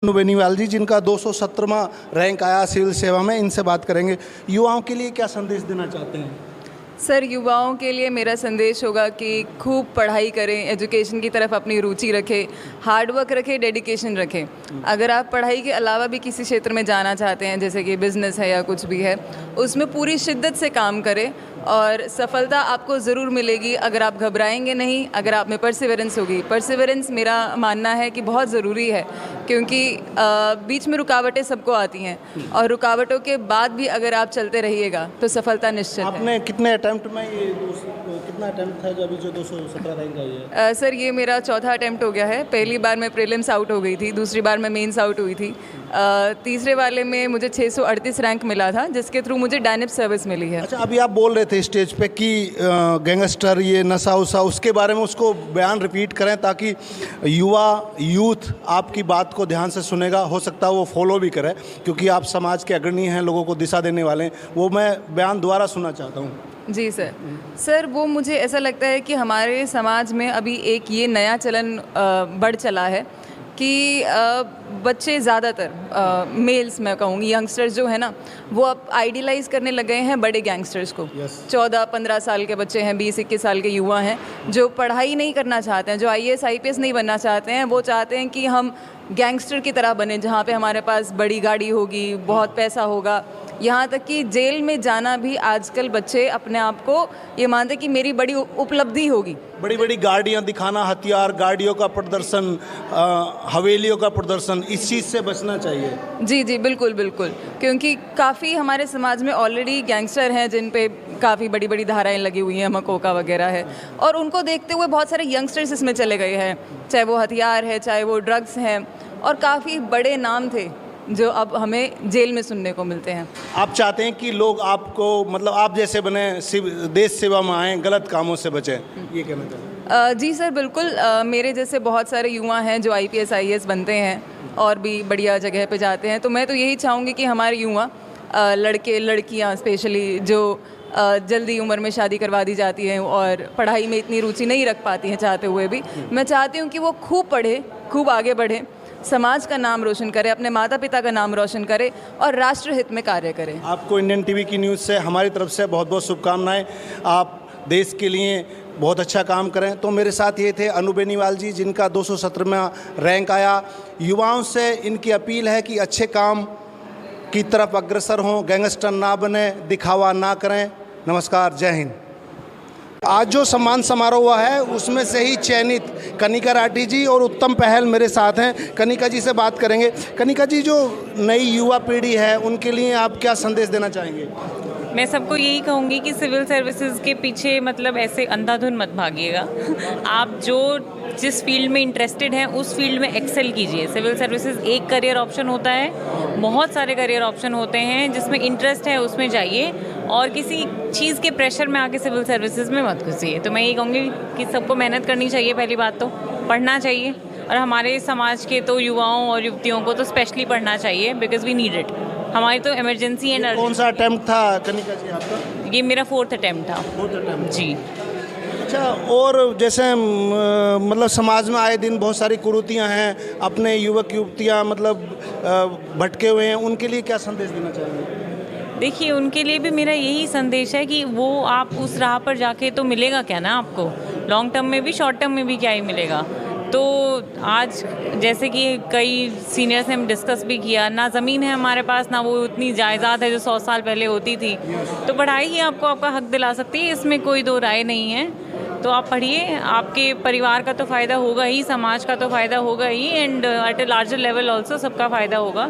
बेनीवाल जी, जिनका 217वां रैंक आया सिविल सेवा में, इनसे बात करेंगे। युवाओं के लिए क्या संदेश देना चाहते हैं? सर, युवाओं के लिए मेरा संदेश होगा कि खूब पढ़ाई करें, एजुकेशन की तरफ अपनी रुचि रखें, हार्ड वर्क रखें, डेडिकेशन रखें। अगर आप पढ़ाई के अलावा भी किसी क्षेत्र में जाना चाहते हैं, जैसे कि बिज़नेस है या कुछ भी है, उसमें पूरी शिद्दत से काम करें और सफलता आपको ज़रूर मिलेगी अगर आप घबराएंगे नहीं, अगर आप में परसिवरेंस होगी। परसिवरेंस मेरा मानना है कि बहुत ज़रूरी है, क्योंकि बीच में रुकावटें सबको आती हैं और रुकावटों के बाद भी अगर आप चलते रहिएगा तो सफलता निश्चित है। आपने कितने अटेम्प्ट में कितना अटेम्प्ट था जो अभी जो 217 रैंक आई है? सर, ये मेरा चौथा अटेम्प्ट हो गया है। पहली बार मैं प्रीलिम्स आउट हो गई थी, दूसरी बार मैं मेंस आउट हुई थी, तीसरे वाले में मुझे 638 रैंक मिला था, जिसके थ्रू मुझे डायनेप सर्विस मिली है। अच्छा, अभी आप बोल रहे थे स्टेज पे कि गैंगस्टर, ये नशा उसा, उसके बारे में उसको बयान रिपीट करें ताकि यूथ आपकी बात को ध्यान से सुनेगा, हो सकता है वो फॉलो भी करे, क्योंकि आप समाज के अग्रणी हैं, लोगों को दिशा देने वाले हैं। वो मैं बयान दोबारा सुनना चाहता हूँ। जी सर, वो मुझे ऐसा लगता है कि हमारे समाज में अभी एक ये नया चलन बढ़ चला है कि बच्चे ज़्यादातर मेल्स, मैं कहूँगी यंगस्टर्स जो है ना, वो अब आइडियलाइज करने लगे हैं बड़े गैंगस्टर्स को। 14-15 साल के बच्चे हैं, 20-21 साल के युवा हैं, जो पढ़ाई नहीं करना चाहते हैं, जो IAS IPS नहीं बनना चाहते हैं। वो चाहते हैं कि हम गैंगस्टर की तरह बने, जहाँ पे हमारे पास बड़ी गाड़ी होगी, बहुत पैसा होगा। यहाँ तक कि जेल में जाना भी आजकल बच्चे अपने आप को ये मानते कि मेरी बड़ी उपलब्धि होगी। बड़ी बड़ी गाड़ियाँ दिखाना, हथियार, गाड़ियों का प्रदर्शन, हवेलियों का प्रदर्शन, इस चीज़ से बचना चाहिए। जी, बिल्कुल, क्योंकि काफ़ी हमारे समाज में ऑलरेडी गैंगस्टर हैं जिन पे काफ़ी बड़ी बड़ी धाराएं लगी हुई हैं, मकोका वगैरह है, और उनको देखते हुए बहुत सारे यंगस्टर्स इसमें चले गए हैं, चाहे वो हथियार है, चाहे वो ड्रग्स हैं, और काफ़ी बड़े नाम थे जो अब हमें जेल में सुनने को मिलते हैं। आप चाहते हैं कि लोग आपको, मतलब आप जैसे बने, देश सेवा में आएँ, गलत कामों से बचें, ये कहना चाहते हैं? जी सर, बिल्कुल। मेरे जैसे बहुत सारे युवा हैं जो IPS IAS बनते हैं और भी बढ़िया जगह पे जाते हैं, तो मैं तो यही चाहूँगी कि हमारे युवा लड़के लड़कियाँ स्पेशली जो जल्दी उम्र में शादी करवा दी जाती हैं और पढ़ाई में इतनी रुचि नहीं रख पाती हैं चाहते हुए भी, मैं चाहती हूँ कि वो खूब पढ़े, खूब आगे बढ़े, समाज का नाम रोशन करे, अपने माता पिता का नाम रोशन करे और राष्ट्र हित में कार्य करें। आपको इंडियन TV की न्यूज़ से हमारी तरफ से बहुत बहुत शुभकामनाएं। आप देश के लिए बहुत अच्छा काम करें। तो मेरे साथ ये थे अनु बेनीवाल जी, जिनका 217वां रैंक आया। युवाओं से इनकी अपील है कि अच्छे काम की तरफ अग्रसर हों, गैंगस्टर ना बने, दिखावा ना करें। नमस्कार, जय हिंद। आज जो सम्मान समारोह हुआ है उसमें से ही चयनित कनिका राठी जी और उत्तम पहल मेरे साथ हैं। कनिका जी से बात करेंगे। कनिका जी, जो नई युवा पीढ़ी है उनके लिए आप क्या संदेश देना चाहेंगे? मैं सबको यही कहूँगी कि सिविल सर्विसेज के पीछे मतलब ऐसे अंधाधुन मत भागिएगा। आप जिस फील्ड में इंटरेस्टेड हैं उस फील्ड में एक्सेल कीजिए। सिविल सर्विसेज एक करियर ऑप्शन होता है, बहुत सारे करियर ऑप्शन होते हैं, जिसमें इंटरेस्ट है उसमें जाइए और किसी चीज़ के प्रेशर में आके सिविल सर्विसेज में मत घुसिए। तो मैं यही कहूँगी कि सबको मेहनत करनी चाहिए, पहली बात तो पढ़ना चाहिए, और हमारे समाज के तो युवाओं और युवतियों को तो स्पेशली पढ़ना चाहिए, बिकॉज वी नीड इट। हमारी तो इमरजेंसी एंड। कौन सा अटेम्प्ट था कनिका जी आपका? ये मेरा 4th अटेम्प्ट था। 4th अटेम्प्ट जी। अच्छा, और जैसे मतलब समाज में आए दिन बहुत सारी कुरीतियाँ हैं, अपने युवक युवतियाँ मतलब भटके हुए हैं, उनके लिए क्या संदेश देना चाहेंगे? देखिए, उनके लिए भी मेरा यही संदेश है कि वो आप उस राह पर जाके तो मिलेगा क्या ना आपको, लॉन्ग टर्म में भी शॉर्ट टर्म में भी क्या ही मिलेगा। तो आज जैसे कि कई सीनियर्स ने हम डिस्कस भी किया, ना ज़मीन है हमारे पास, ना वो उतनी जायदाद है जो 100 साल पहले होती थी, तो पढ़ाई ही आपको आपका हक दिला सकती है, इसमें कोई दो राय नहीं है। तो आप पढ़िए, आपके परिवार का तो फ़ायदा होगा ही, समाज का तो फ़ायदा होगा ही, and at a larger level also सबका फ़ायदा होगा।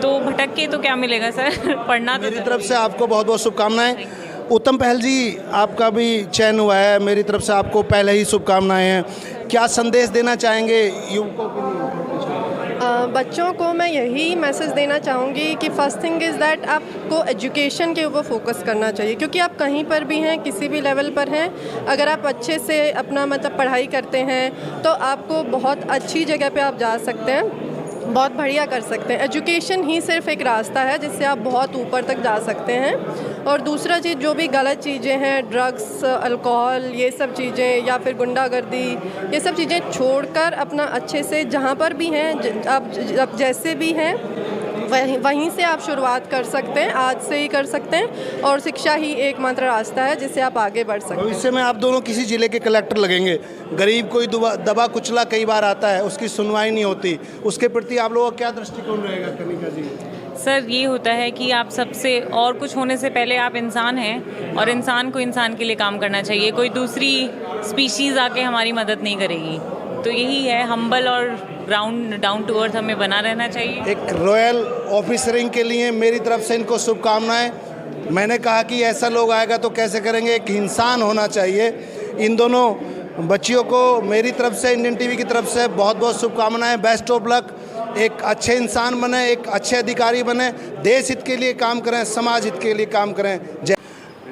तो भटक के तो क्या मिलेगा सर, पढ़ना तो। मेरी तरफ से आपको बहुत बहुत शुभकामनाएं। उत्तम पहल जी, आपका भी चयन हुआ है, मेरी तरफ से आपको पहले ही शुभकामनाएं हैं। क्या संदेश देना चाहेंगे युवकों के लिए? बच्चों को मैं यही मैसेज देना चाहूँगी कि फर्स्ट थिंग इज़ दैट आपको एजुकेशन के ऊपर फोकस करना चाहिए, क्योंकि आप कहीं पर भी हैं, किसी भी लेवल पर हैं, अगर आप अच्छे से अपना मतलब पढ़ाई करते हैं तो आपको बहुत अच्छी जगह पे आप जा सकते हैं। बहुत बढ़िया कर सकते हैं। एजुकेशन ही सिर्फ एक रास्ता है जिससे आप बहुत ऊपर तक जा सकते हैं। और दूसरा चीज़, जो भी गलत चीज़ें हैं, ड्रग्स, अल्कोहल, ये सब चीज़ें या फिर गुंडागर्दी, ये सब चीज़ें छोड़कर अपना अच्छे से जहाँ पर भी हैं, आप जैसे भी हैं वहीं से आप शुरुआत कर सकते हैं, आज से ही कर सकते हैं। और शिक्षा ही एकमात्र रास्ता है जिससे आप आगे बढ़ सकते हैं। भविष्य में आप दोनों किसी जिले के कलेक्टर लगेंगे, गरीब कोई दबा कुचला कई बार आता है, उसकी सुनवाई नहीं होती, उसके प्रति आप लोगों का क्या दृष्टिकोण रहेगा कनिका जी? सर, ये होता है कि आप सबसे और कुछ होने से पहले आप इंसान हैं और इंसान को इंसान के लिए काम करना चाहिए। कोई दूसरी स्पीशीज़ आके हमारी मदद नहीं करेगी। तो यही है, हम्बल और डाउन टू अर्थ हमें बना रहना चाहिए। एक रॉयल ऑफिसरिंग के लिए मेरी तरफ से इनको शुभकामनाएं। मैंने कहा कि ऐसा लोग आएगा तो कैसे करेंगे, एक इंसान होना चाहिए। इन दोनों बच्चियों को मेरी तरफ से, इंडियन टीवी की तरफ से बहुत बहुत शुभकामनाएं। बेस्ट ऑफ लक, एक अच्छे इंसान बने, एक अच्छे अधिकारी बने, देश हित के लिए काम करें, समाज हित के लिए काम करें। जय।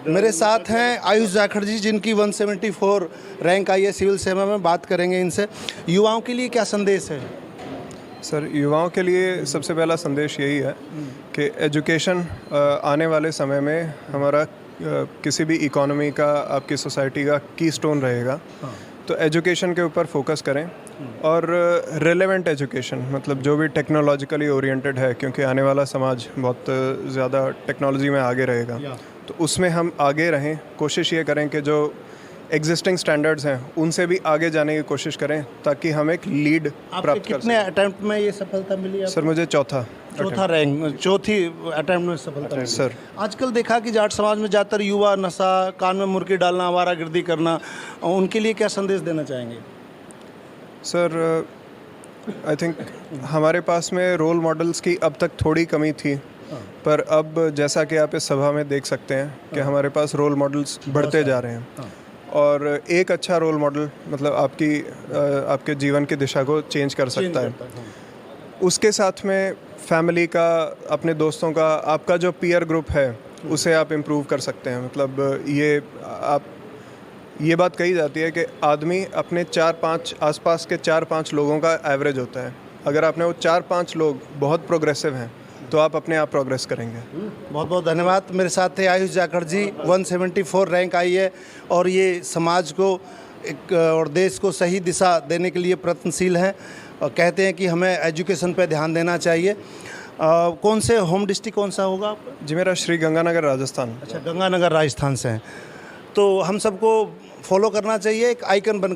मेरे साथ हैं आयुष जाखड़ जी, जिनकी 174 रैंक आई है सिविल सेवा में। बात करेंगे इनसे। युवाओं के लिए क्या संदेश है? सर, युवाओं के लिए सबसे पहला संदेश यही है कि एजुकेशन आने वाले समय में हमारा किसी भी इकोनॉमी का, आपकी सोसाइटी का कीस्टोन रहेगा। तो एजुकेशन के ऊपर फोकस करें और रेलेवेंट एजुकेशन, मतलब जो भी टेक्नोलॉजिकली ओरिएंटेड है, क्योंकि आने वाला समाज बहुत ज़्यादा टेक्नोलॉजी में आगे रहेगा। तो उसमें हम आगे रहें, कोशिश ये करें कि जो एग्जिस्टिंग स्टैंडर्ड्स हैं उनसे भी आगे जाने की कोशिश करें ताकि हम एक लीड प्राप्त कर कितने अटेम्प्ट में ये सफलता मिली आपको? सर, मुझे चौथी अटेम्प्ट में सफलता मिली। सर, आजकल देखा कि जाट समाज में ज़्यादातर युवा नशा, कान में मुर्गी डालना, आवारागर्दी करना, उनके लिए क्या संदेश देना चाहेंगे? सर, आई थिंक हमारे पास में रोल मॉडल्स की अब तक थोड़ी कमी थी, पर अब जैसा कि आप इस सभा में देख सकते हैं कि हमारे पास रोल मॉडल्स बढ़ते जा रहे हैं। और एक अच्छा रोल मॉडल मतलब आपके जीवन की दिशा को चेंज कर सकता है। उसके साथ में फैमिली का, अपने दोस्तों का, आपका जो पीयर ग्रुप है उसे आप इम्प्रूव कर सकते हैं। मतलब ये बात कही जाती है कि आदमी अपने 4-5 आसपास के 4-5 लोगों का एवरेज होता है। अगर आपने वो 4-5 लोग बहुत प्रोग्रेसिव हैं तो आप अपने आप प्रोग्रेस करेंगे। बहुत बहुत धन्यवाद। मेरे साथ थे आयुष जाखड़ जी, 174 रैंक आई है और ये समाज को और देश को सही दिशा देने के लिए प्रयत्नशील हैं और कहते हैं कि हमें एजुकेशन पे ध्यान देना चाहिए। कौन से होम डिस्ट्रिक्ट कौन सा होगा आपका? जी, मेरा श्री गंगानगर राजस्थान। अच्छा, गंगानगर राजस्थान से हैं। तो हम सबको फॉलो करना चाहिए, एक आइकन बन